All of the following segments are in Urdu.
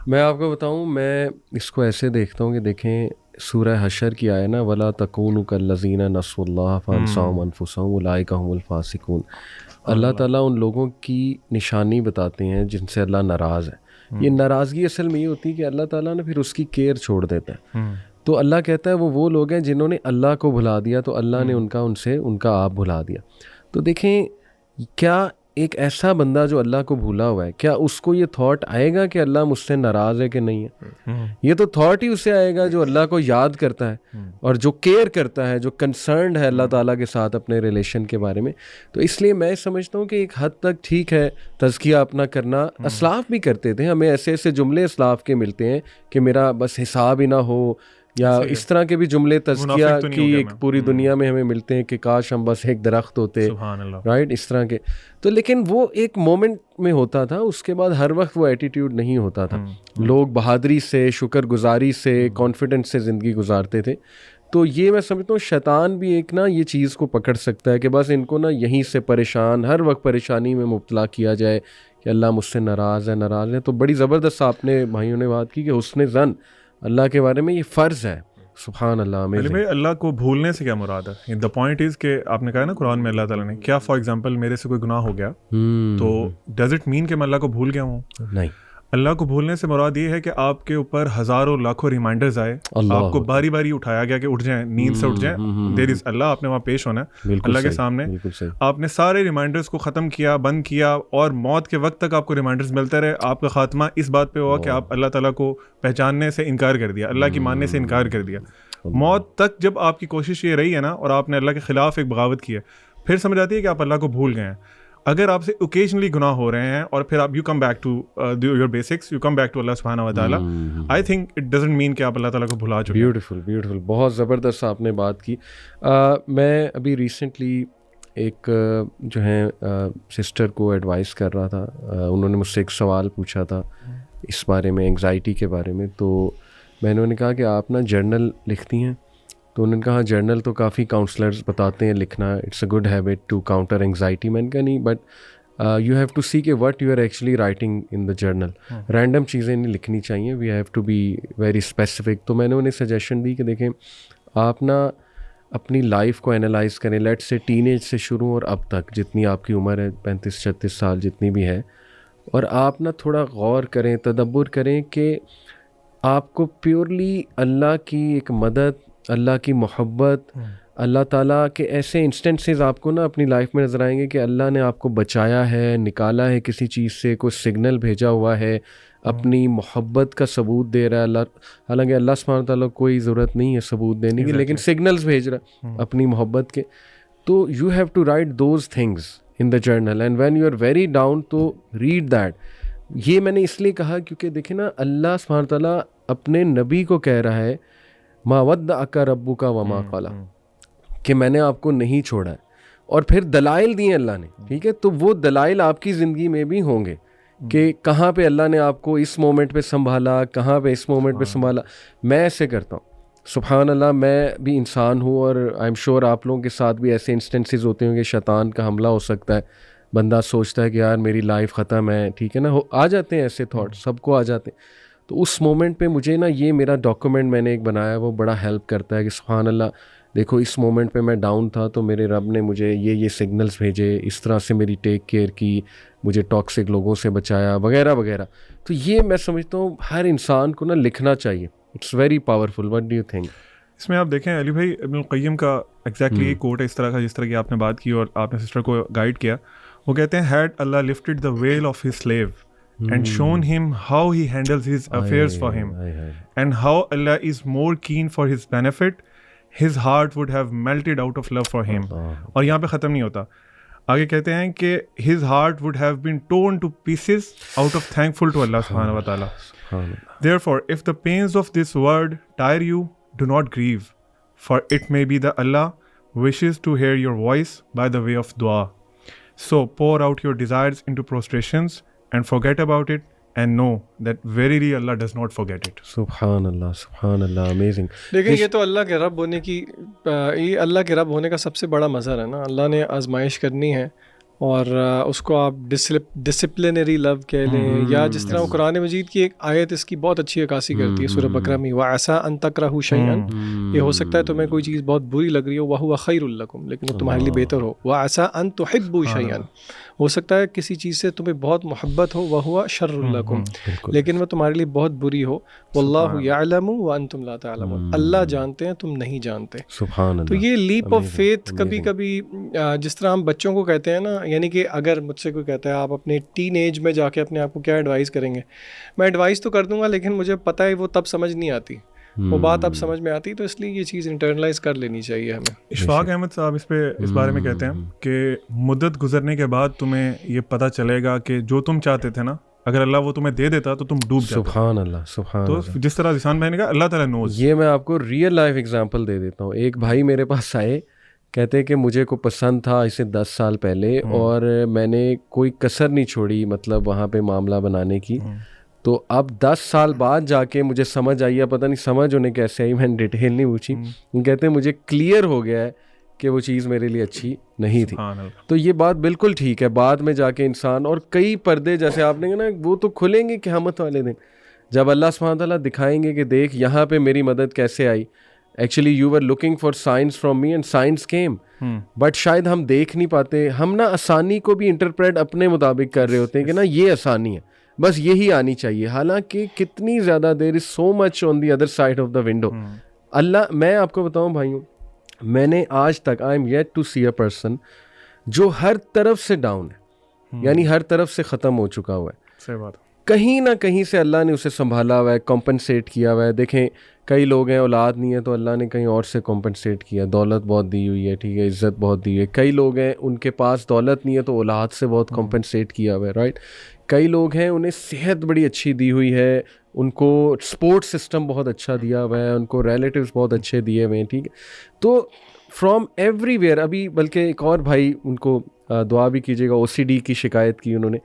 میں آپ کو بتاؤں، میں اس کو ایسے دیکھتا ہوں کہ دیکھیں سورہ حشر کی آیا نا، ولا تکونوا کالذین نسوا اللہ فانساہم انفسہم اولئک ھم الفاسقون. اللہ تعالیٰ ان لوگوں کی نشانی بتاتے ہیں جن سے اللہ ناراض ہے. یہ ناراضگی اصل میں یہ ہوتی ہے کہ اللہ تعالیٰ نے پھر اس کی کیئر چھوڑ دیتا ہے. تو اللہ کہتا ہے وہ لوگ ہیں جنہوں نے اللہ کو بھلا دیا تو اللہ نے ان کا آپ بھلا دیا. تو دیکھیں کیا ایک ایسا بندہ جو اللہ کو بھولا ہوا ہے، کیا اس کو یہ تھاٹ آئے گا کہ اللہ مجھ سے ناراض ہے کہ نہیں ہے؟ یہ تو تھاٹ ہی اسے آئے گا جو اللہ کو یاد کرتا ہے اور جو کیئر کرتا ہے، جو کنسرنڈ ہے اللہ تعالیٰ کے ساتھ اپنے ریلیشن کے بارے میں. تو اس لیے میں سمجھتا ہوں کہ ایک حد تک ٹھیک ہے تزکیہ اپنا کرنا. اسلاف بھی کرتے تھے، ہمیں ایسے ایسے جملے اسلاف کے ملتے ہیں کہ میرا بس حساب ہی نہ ہو، یا اس طرح کے بھی جملے تزکیہ کی ایک پوری دنیا میں ہمیں ملتے ہیں کہ کاش ہم بس ایک درخت ہوتے، رائٹ، اس طرح کے. تو لیکن وہ ایک مومنٹ میں ہوتا تھا، اس کے بعد ہر وقت وہ ایٹیٹیوڈ نہیں ہوتا تھا. لوگ بہادری سے، شکر گزاری سے، کانفیڈنس سے زندگی گزارتے تھے. تو یہ میں سمجھتا ہوں شیطان بھی ایک نا یہ چیز کو پکڑ سکتا ہے کہ بس ان کو نا یہیں سے پریشان، ہر وقت پریشانی میں مبتلا کیا جائے کہ اللہ مجھ سے ناراض ہے. تو بڑی زبردست آپ نے بھائیوں نے بات کی کہ حسن ظن اللہ کے بارے میں یہ فرض ہے. سبحان اللہ. علی بھائی، اللہ کو بھولنے سے کیا مراد ہے؟ دا پوائنٹ از کہ آپ نے کہا نا قرآن میں اللہ تعالیٰ نے کیا، فار ایگزامپل میرے سے کوئی گناہ ہو گیا تو ڈز اٹ مین کہ میں اللہ کو بھول گیا ہوں؟ نہیں. اللہ کو بھولنے سے مراد یہ ہے کہ آپ کے اوپر ہزاروں لاکھوں ریمائنڈرز آئے، آپ کو باری باری اٹھایا گیا کہ اٹھ جائیں، نیند سے اٹھ جائیں، دیر از اللہ، آپ نے وہاں پیش ہونا ہے اللہ کے سامنے. آپ نے سارے ریمائنڈرز کو ختم کیا، بند کیا، اور موت کے وقت تک آپ کو ریمائنڈرز ملتے رہے. آپ کا خاتمہ اس بات پہ ہوا کہ آپ اللہ تعالیٰ کو پہچاننے سے انکار کر دیا، اللہ کی ماننے سے انکار کر دیا. موت تک جب آپ کی کوشش یہ رہی ہے نا، اور آپ نے اللہ کے خلاف ایک بغاوت کی ہے، پھر سمجھ آتی ہے کہ آپ اللہ کو بھول گئے ہیں. اگر آپ سے اوکیجنلی گناہ ہو رہے ہیں اور پھر آپ you come back to your basics, you come back to اللہ سبحانہ و تعالیٰ، I think it doesn't mean کہ آپ اللہ تعالیٰ کو بھلا چکے. بیوٹیفل، بہت زبردست آپ نے بات کی. میں ابھی ریسنٹلی ایک جو ہے سسٹر کو ایڈوائز کر رہا تھا. انہوں نے مجھ سے ایک سوال پوچھا تھا اس بارے میں، انگزائٹی کے بارے میں. تو میں نے کہا کہ آپ نا جرنل لکھتی ہیں؟ تو انہوں نے کہا جرنل تو کافی کاؤنسلرز بتاتے ہیں لکھنا، it's a good habit to counter anxiety. میں نے کہا نہیں، but you have to see کہ what you are actually writing in the journal. Random چیزیں نہیں لکھنی چاہیے، we have to be very specific. تو میں نے انہیں سجیشن دی کہ دیکھیں آپ نا اپنی لائف کو انالائز کریں، لیٹ سے ٹین ایج سے شروع اور اب تک جتنی آپ کی عمر ہے، 35-36 سال جتنی بھی ہے، اور آپ نا تھوڑا غور کریں، تدبر کریں کہ آپ کو پیورلی اللہ کی ایک مدد، اللہ کی محبت، اللہ تعالیٰ کے ایسے انسٹنسز آپ کو نا اپنی لائف میں نظر آئیں گے کہ اللہ نے آپ کو بچایا ہے، نکالا ہے کسی چیز سے، کوئی سگنل بھیجا ہوا ہے، اپنی محبت کا ثبوت دے رہا ہے اللہ. حالانکہ اللہ سبحانہ تعالیٰ کو کوئی ضرورت نہیں ہے ثبوت دینے کی، لیکن سگنلز بھیج رہا ہے اپنی محبت کے. تو you have to write those things in the journal, and when you are very down تو ریڈ دیٹ. یہ میں نے اس لیے کہا کیونکہ دیکھیں نا اللہ سبحانہ تعالیٰ اپنے نبی کو کہہ رہا ہے ما ودعک ربک وما قلی، کہ میں نے آپ کو نہیں چھوڑا ہے، اور پھر دلائل دیے اللہ نے. ٹھیک ہے، تو وہ دلائل آپ کی زندگی میں بھی ہوں گے کہ کہاں پہ اللہ نے آپ کو اس مومنٹ پہ سنبھالا، کہاں پہ اس مومنٹ پہ سنبھالا. میں ایسے کرتا ہوں، سبحان اللہ، میں بھی انسان ہوں، اور آئی ایم شیور آپ لوگوں کے ساتھ بھی ایسے انسٹنسز ہوتے ہوں کہ شیطان کا حملہ ہو سکتا ہے. بندہ سوچتا ہے کہ یار میری لائف ختم ہے، ٹھیک ہے نا، آ جاتے ہیں ایسے تھاٹ، سب کو آ جاتے ہیں. تو اس مومنٹ پہ مجھے نا یہ میرا ڈاکومنٹ میں نے ایک بنایا، وہ بڑا ہیلپ کرتا ہے کہ سبحان اللہ دیکھو اس مومنٹ پہ میں ڈاؤن تھا تو میرے رب نے مجھے یہ سگنلز بھیجے، اس طرح سے میری ٹیک کیئر کی، مجھے ٹاکسک لوگوں سے بچایا، وغیرہ وغیرہ. تو یہ میں سمجھتا ہوں ہر انسان کو نا لکھنا چاہیے. It's very powerful. What do you think? اس میں آپ دیکھیں علی بھائی، ابن القیم کا ایگزیکٹلی ایک کوٹ ہے اس طرح کا، جس طرح کی آپ نے بات کی اور آپ نے سسٹر کو گائیڈ کیا. وہ کہتے ہیں ہیڈ اللہ lifted the veil of his slave and shown him how he handles his affairs for him and how Allah is more keen for his benefit, his heart would have melted out of love for him. اور یہاں پہ ختم نہیں ہوتا، آگے کہتے ہیں کہ his heart would have been torn to pieces out of thankful to Allah subhanahu wa ta'ala. Therefore, if the pains of this world tire you, do not grieve, for it may be that Allah wishes to hear your voice by the way of dua. So pour out your desires into prostrations and forget about it, and know that verily Allah does not forget it. سبحان اللہ، سبحان اللہ، امیزنگ. لیکن یہ تو اللہ کے رب ہونے کی، یہ اللہ کے رب ہونے کا سب سے بڑا مظہر ہے نا. اللہ نے آزمائش کرنی ہے اور اس کو آپ ڈسپلنری لو کہہ لیں، یا جس طرح وہ قرآن مجید کی ایک آیت اس کی بہت اچھی عکاسی کرتی ہے سورہ بقرہ میں، وَعَسَىٰ أَن تَكْرَهُوا شَيْئًا، یہ ہو سکتا ہے تمہیں کوئی چیز بہت بری لگ رہی ہو، وَهُوَ خَيْرٌ لَكُمْ، لیکن وہ تمہارے لیے بہتر ہو، وَعَسَىٰ أَن تُحِبُّوا شَيْئًا، ہو سکتا ہے کسی چیز سے تمہیں بہت محبت ہو، وَهُوَ شَرٌ لَكُمْ، لیکن وہ تمہارے لیے بہت بری ہو، وَاللَّهُ يَعْلَمُ وَأَنتُمْ لَا تَعْلَمُونَ، اللہ جانتے ہیں تم نہیں جانتے. سبحان اللہ. تو یہ لیپ آف فیتھ کبھی کبھی جس طرح ہم بچوں کو کہتے ہیں نا، یعنی کہ اگر مجھ سے کوئی کہتا ہے آپ اپنے ٹین ایج میں جا کے اپنے آپ کو کیا ایڈوائز کریں گے، میں ایڈوائز تو کر دوں گا لیکن مجھے پتہ ہے وہ تب سمجھ نہیں آتی، وہ بات اب سمجھ میں آتی، تو اس لیے یہ چیز انٹرنلائز کر لینی چاہیے ہمیں. اشفاق احمد صاحب اس بارے میں کہتے ہیں کہ مدت گزرنے کے بعد تمہیں یہ پتہ چلے گا کہ جو تم چاہتے تھے نا، اگر اللہ وہ تمہیں دے دیتا تو تم ڈوب جاتے. سبحان اللہ. سبحان تو اللہ. جس طرح ذیشان بھائی نے کہا اللہ تعالیٰ نوز. یہ میں آپ کو ریئل لائف ایگزامپل دے دیتا ہوں. ایک بھائی میرے پاس آئے، کہتے کہ مجھے کو پسند تھا اسے 10 سال پہلے، اور میں نے کوئی کسر نہیں چھوڑی مطلب وہاں پہ معاملہ بنانے کی. تو اب 10 سال بعد جا کے مجھے سمجھ آئی ہے، پتہ نہیں سمجھ انہیں کیسے آئی، میں نے ڈیٹیل نہیں پوچھی. وہ کہتے ہیں مجھے کلیئر ہو گیا ہے کہ وہ چیز میرے لیے اچھی نہیں تھی. تو یہ بات بالکل ٹھیک ہے، بعد میں جا کے انسان، اور کئی پردے جیسے آپ نے کہا نا وہ تو کھلیں گے قیامت والے دن، جب اللہ سبحانہ تعالیٰ دکھائیں گے کہ دیکھ یہاں پہ میری مدد کیسے آئی. Actually you were looking for signs from me and signs came, but شاید ہم دیکھ نہیں پاتے. ہم نا آسانی کو بھی انٹرپریٹ اپنے مطابق کر رہے ہوتے ہیں کہ نا یہ آسانی ہے، بس یہی آنی چاہیے، حالانکہ کتنی زیادہ there is so much on the other side of the window. اللہ، میں آپ کو بتاؤں بھائیوں، میں نے آج تک I am yet to see a person جو ہر طرف سے ڈاؤن ہے، یعنی ہر طرف سے ختم ہو چکا ہوا ہے. صحیح بات. کہیں نہ کہیں سے اللہ نے اسے سنبھالا ہوا ہے، کمپنسیٹ کیا ہوا ہے. دیکھیں کئی لوگ ہیں اولاد نہیں ہے تو اللہ نے کہیں اور سے کمپنسیٹ کیا، دولت بہت دی ہوئی ہے، ٹھیک ہے، عزت بہت دی ہے. کئی لوگ ہیں ان کے پاس دولت نہیں ہے تو اولاد سے بہت کمپنسیٹ کیا ہوا ہے، رائٹ. کئی لوگ ہیں انہیں صحت بڑی اچھی دی ہوئی ہے، ان کو سپورٹ سسٹم بہت اچھا دیا ہوا ہے، ان کو ریلیٹیوز بہت اچھے دیے ہوئے ہیں، ٹھیک ہے. تو فرام ایوری ویئر. ابھی بلکہ ایک اور بھائی، ان کو دعا بھی کیجیے گا، OCD کی شکایت کی انہوں نے،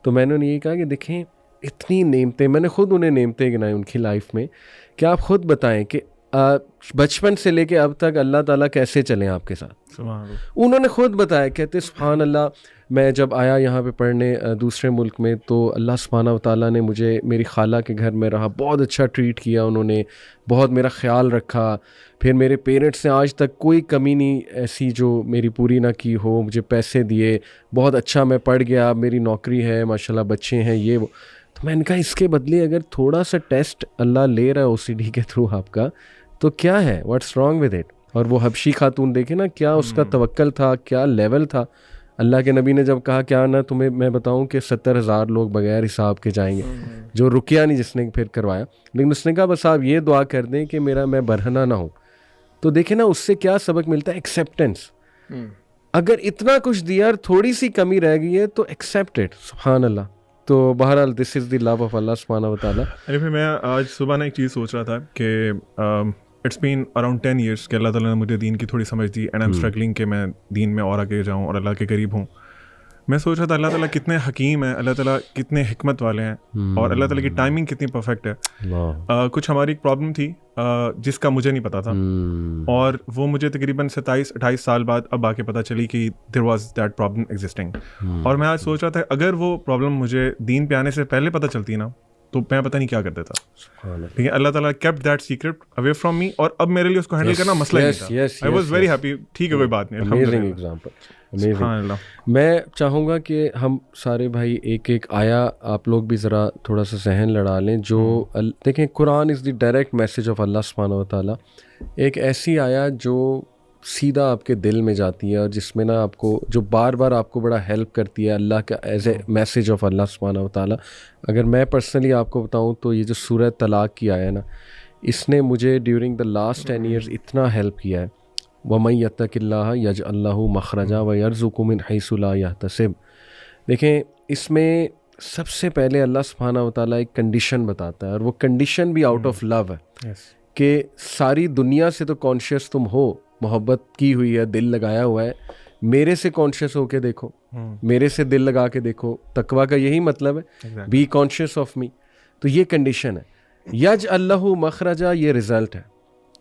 تو میں نے انہیں یہ کہا کہ دیکھیں اتنی نعمتیں، میں نے خود انہیں نعمتیں گنائیں ان کی لائف میں، کہ آپ خود بتائیں کہ بچپن سے لے کے اب تک اللہ تعالیٰ کیسے چلیں آپ کے ساتھ. انہوں نے خود بتایا، کہتے سبحان اللہ، میں جب آیا یہاں پہ پڑھنے دوسرے ملک میں تو اللہ سبحانہ و تعالیٰ نے مجھے میری خالہ کے گھر میں رہا، بہت اچھا ٹریٹ کیا، انہوں نے بہت میرا خیال رکھا. پھر میرے پیرنٹس نے آج تک کوئی کمی نہیں ایسی جو میری پوری نہ کی ہو، مجھے پیسے دیے، بہت اچھا میں پڑھ گیا، میری نوکری ہے ماشاءاللہ، بچے ہیں، یہ وہ. تو میں نے کہا اس کے بدلے اگر تھوڑا سا ٹیسٹ اللہ لے رہا ہے OCD کے تھرو آپ کا، تو کیا ہے، واٹس رانگ ود اٹ. اور وہ حبشی خاتون دیکھیں نا، کیا اس کا توکل تھا، کیا لیول تھا. اللہ کے نبی نے جب کہا کیا نہ تمہیں میں بتاؤں کہ 70,000 لوگ بغیر حساب کے جائیں گے، جو رکیا نہیں جس نے پھر کروایا، لیکن اس نے کہا بس آپ یہ دعا کر دیں کہ میں برہنہ نہ ہوں. تو دیکھیں نا اس سے کیا سبق ملتا ہے، ایکسیپٹنس. اگر اتنا کچھ دیا اور تھوڑی سی کمی رہ گئی ہے تو ایکسیپٹ اٹ. سبحان اللہ. تو بہرحال دس از دی لو آف اللہ سبحانہ و تعالیٰ. ارے بھائی، میں آج صبح نا ایک چیز سوچ رہا تھا کہ اٹس بین اراؤنڈ 10 years کہ اللہ تعالیٰ نے مجھے دین کی تھوڑی سمجھ دی، اینڈ آئی ایم اسٹرگلنگ کہ میں دین میں اور آگے جاؤں اور اللہ کے قریب ہوں. میں سوچ رہا تھا اللہ تعالیٰ کتنے حکیم ہیں، اللہ تعالیٰ کتنے حکمت والے ہیں، اور اللہ تعالیٰ کی ٹائمنگ کتنی پرفیکٹ ہے. کچھ ہماری ایک پرابلم تھی جس کا مجھے نہیں پتا تھا، اور وہ مجھے تقریباً 27-28 سال بعد اب آ کے پتہ چلی کہ there was that problem existing. اور میں آج سوچ رہا تھا اگر وہ پرابلم مجھے دین پہ آنے سے پہلے پتہ چلتی نا تو میں پتہ نہیں کیا کر دیتا. لیکن اللہ تعالیٰ kept that secret away from me، اور اب میرے لیے اس کو ہینڈل کرنا مسئلہ ہی نہیں تھا. I was very happy. ٹھیک ہے، کوئی بات نہیں. Amazing example. میں چاہوں گا کہ ہم سارے بھائی ایک ایک آیا آپ لوگ بھی ذرا تھوڑا سا ذہن لڑا لیں. جو دیکھیں قرآن از دی ڈائریکٹ میسج آف اللہ سبحانہ و تعالیٰ. ایک ایسی آیا جو سیدھا آپ کے دل میں جاتی ہے، اور جس میں نا آپ کو جو بار بار آپ کو بڑا ہیلپ کرتی ہے اللہ کا ایز اے میسج آف اللہ سبحانہ و تعالیٰ. اگر میں پرسنلی آپ کو بتاؤں تو یہ جو سورہ طلاق کی آیا نا، اس نے مجھے ڈیورنگ دا لاسٹ 10 years اتنا ہیلپ کیا ہے. وَمَن يَتَّقِ اللَّهَ يَجْعَل لَّهُ مَخْرَجًا وَيَرْزُقْهُ مِنْ حَيْثُ لَا يَحْتَسِبُ. دیکھیں اس میں سب سے پہلے اللہ سبحانہ و تعالیٰ ایک کنڈیشن بتاتا ہے، اور وہ کنڈیشن بھی آؤٹ آف لو ہے کہ ساری دنیا سے تو کانشیس تم ہو، محبت کی ہوئی ہے، دل لگایا ہوا ہے، میرے سے کانشیس ہو کے دیکھو، میرے سے دل لگا کے دیکھو. تقویٰ کا یہی مطلب ہے، بی کانشیس آف می. تو یہ کنڈیشن ہے. یجعل لہ مخرجا، یہ رزلٹ ہے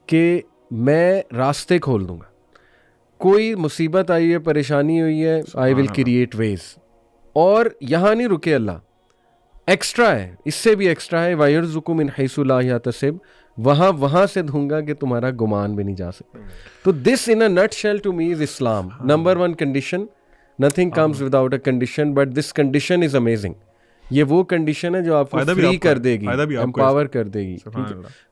کہ میں راستے کھول دوں گا. کوئی مصیبت آئی ہے, پریشانی ہوئی ہے, آئی ول کریٹ ویز. اور یہاں نہیں رکے اللہ, ایکسٹرا ہے, اس سے بھی ایکسٹرا ہے. وَيَرْزُقُ مِنْ حَيْثُ لَا يَحْتَسِبُ, وہاں سے دوں گا کہ تمہارا گمان بھی نہیں جا سکتا. تو this in a nutshell to me is Islam. Number 1 condition, nothing comes without a condition, but this condition is amazing. یہ وہ کنڈیشن ہے جو آپ کو فری کر دے گی, امپاور کر دے گی.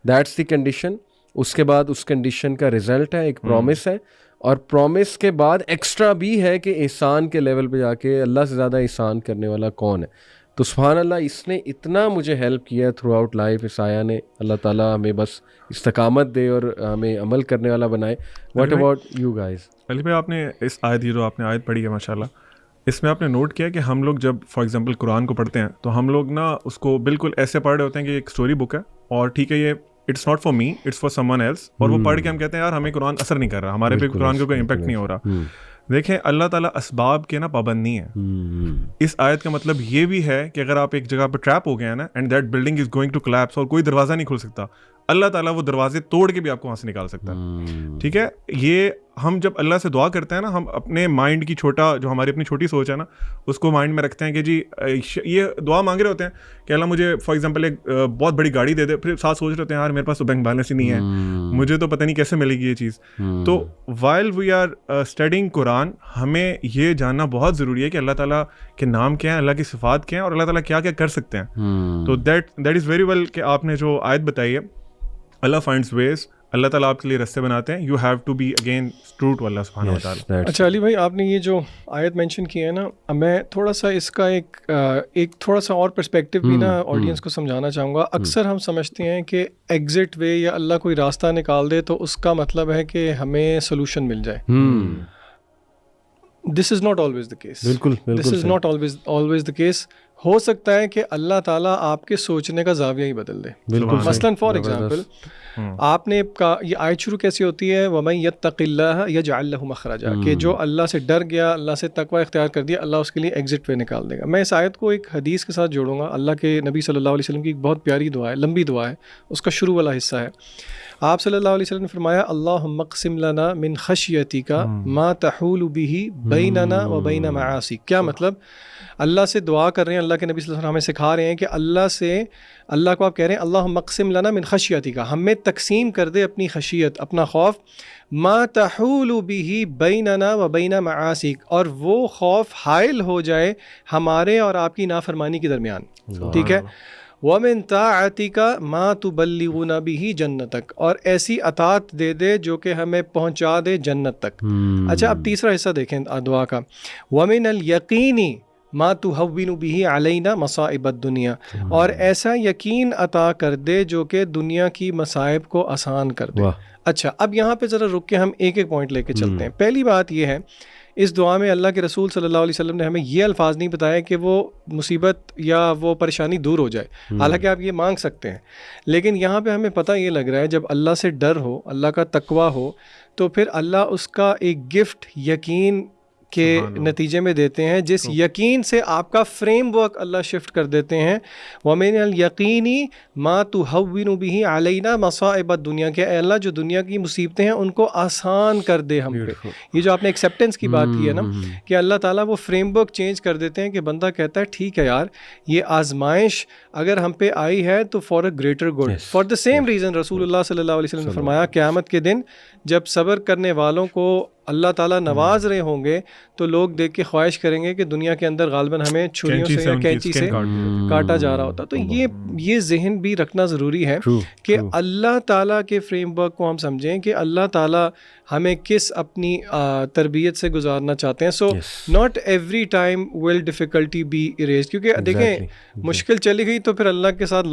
That's the condition. اس کے بعد اس کنڈیشن کا رزلٹ ہے ایک پرومس ہے, اور پرومس کے بعد ایکسٹرا بھی ہے کہ احسان کے لیول پہ جا کے اللہ سے زیادہ احسان کرنے والا کون ہے. تو سبحان اللہ, اس نے اتنا مجھے ہیلپ کیا تھرو آؤٹ لائف, اس آیا نے. اللہ تعالیٰ ہمیں بس استقامت دے اور ہمیں عمل کرنے والا بنائے. What about you guys? Ali بھائی, آپ نے اس آیت, یہ جو آپ نے آیت پڑھی ہے ماشاء اللہ, اس میں آپ نے نوٹ کیا کہ ہم لوگ جب فار ایگزامپل قرآن کو پڑھتے ہیں تو ہم لوگ نا اس کو بالکل ایسے پڑھ رہے ہوتے ہیں کہ ایک اسٹوری بک ہے, اور ٹھیک ہے یہ it's not for me, it's for someone else, اور وہ پڑھ کے ہم کہتے ہیں یار ہمیں قرآن اثر نہیں کر رہا, ہمارے پہ قرآن کا کوئی امپیکٹ نہیں ہو رہا. دیکھیں, اللہ تعالیٰ اسباب کے نا پابند نہیں ہے. اس آیت کا مطلب یہ بھی ہے کہ اگر آپ ایک جگہ پہ ٹریپ ہو گئے ہیں نا, and that building is going to collapse, اور کوئی دروازہ نہیں کھل سکتا, اللہ تعالیٰ وہ دروازے توڑ کے بھی آپ کو وہاں سے نکال سکتا ہے. ٹھیک ہے, یہ ہم جب اللہ سے دعا کرتے ہیں نا, ہم اپنے مائنڈ کی چھوٹا, جو ہماری اپنی چھوٹی سوچ ہے نا, اس کو مائنڈ میں رکھتے ہیں کہ جی یہ دعا مانگ رہے ہوتے ہیں کہ اللہ مجھے فار ایگزامپل ایک بہت بڑی گاڑی دے دے, پھر ساتھ سوچ رہے ہوتے ہیں یار میرے پاس تو بینک بیلنس ہی نہیں ہے, مجھے تو پتہ نہیں کیسے ملے گی یہ چیز. تو وائل وی آر اسٹڈنگ قرآن, ہمیں یہ جاننا بہت ضروری ہے کہ اللہ تعالیٰ کے نام کیا ہیں, اللہ کی صفات کیا ہیں, اور اللہ تعالیٰ کیا کیا کر سکتے ہیں. تو دیٹ از ویری ویل کہ آپ نے جو آیت بتائی ہے, اللہ فائنڈس ویز, اللہ تعالیٰ آپ کے لیے رستے بناتے ہیں. You have to be again true to اللہ سبحانہ و تعالیٰ. اچھا علی بھائی, آپ نے یہ جو آیت مینشن کی ہے نا, میں تھوڑا سا اس کا ایک تھوڑا سا اور پرسپیکٹیو بھی نا آڈینس کو سمجھانا چاہوں گا. اکثر ہم سمجھتے ہیں کہ ایگزٹ وے یا اللہ کوئی راستہ نکال دے تو اس کا مطلب ہے کہ ہمیں سولوشن مل جائے. This is not always the case. بالکل, this is not always the case. ہو سکتا ہے کہ اللہ تعالیٰ آپ کے سوچنے کا زاویہ ہی بدل دے. مثلاً فار ایگزامپل, آپ نے یہ آیت شروع کیسی ہوتی ہے, وَمَن يَتَّقِ اللَّهَ يَجْعَلْ لَهُ مَخْرَجًا, کہ جو اللہ سے ڈر گیا, اللہ سے تقوی اختیار کر دیا, اللہ اس کے لیے ایگزٹ وے نکال دے گا. میں اس آیت کو ایک حدیث کے ساتھ جوڑوں گا. اللہ کے نبی صلی اللہ علیہ وسلم کی ایک بہت پیاری دعا ہے, لمبی دعا ہے, اس کا شروع والا حصہ ہے. آپ صلی اللہ علیہ وسلم نے فرمایا, اللہم اقسم لنا من خشیتک ما تحول به بیننا و بین معاصیک. کیا مطلب؟ اللہ سے دعا کر رہے ہیں, اللہ کے نبی صلی اللہ علیہ وسلم ہمیں سکھا رہے ہیں کہ اللہ کو آپ کہہ رہے ہیں اللہم اقسم لنا من خشیتک, ہمیں تقسیم کر دے اپنی خشیت, اپنا خوف, ما تحول به بیننا و بین معاصیک, اور وہ خوف حائل ہو جائے ہمارے اور آپ کی نافرمانی کے درمیان. ٹھیک ہے, وَمِن طَاعَتِكَ مَا تُبَلِّغُنَا بِهِ جَنَّتَكَ, اور ایسی اطاعت دے دے جو کہ ہمیں پہنچا دے جنت تک. اچھا, اب تیسرا حصہ دیکھیں دعا کا, وَمِنَ الْيَقِينِ مَا تُهَوِّنُ بِهِ عَلَيْنَا مَصَائِبَ الدُّنْيَا, اور ایسا یقین عطا کر دے جو کہ دنیا کی مصائب کو آسان کر دے. اچھا, اب یہاں پہ ذرا رک کے ہم ایک ایک پوائنٹ لے کے چلتے ہیں. پہلی بات یہ ہے, اس دعا میں اللہ کے رسول صلی اللہ علیہ وسلم نے ہمیں یہ الفاظ نہیں بتایا کہ وہ مصیبت یا وہ پریشانی دور ہو جائے, حالانکہ آپ یہ مانگ سکتے ہیں, لیکن یہاں پہ ہمیں پتہ یہ لگ رہا ہے جب اللہ سے ڈر ہو, اللہ کا تقوی ہو, تو پھر اللہ اس کا ایک گفٹ یقین کے نتیجے میں دیتے ہیں, جس یقین سے آپ کا فریم ورک اللہ شفٹ کر دیتے ہیں. وَمِنَ الْيَقِينِ مَا تُهَوِّنُ بِهِ عَلَيْنَا مَصَائِبَ الدُّنْيَا, کہ اے اللہ جو دنیا کی مصیبتیں ہیں ان کو آسان کر دے ہم پہ. یہ جو آپ نے ایکسیپٹنس کی بات کی ہے نا, کہ اللہ تعالیٰ وہ فریم ورک چینج کر دیتے ہیں کہ بندہ کہتا ہے ٹھیک ہے یار, یہ آزمائش اگر ہم پہ آئی ہے تو for a greater good. For the same reason رسول اللہ صلی اللہ علیہ وسلم نے فرمایا, قیامت کے دن جب صبر کرنے والوں کو اللہ تعالیٰ نواز رہے ہوں گے تو لوگ دیکھ کے خواہش کریں گے کہ دنیا کے اندر غالباً ہمیں چھریوں سے یا کینچی سے کاٹا جا رہا ہوتا. تو یہ ذہن بھی رکھنا ضروری ہے کہ اللہ تعالیٰ کے فریم ورک کو ہم سمجھیں کہ اللہ تعالیٰ ہمیں کس اپنی تربیت سے گزارنا چاہتے ہیں. So not every time will difficulty be arise, کیونکہ دیکھیں مشکل چلی گئی تو پھر اللہ کے ساتھ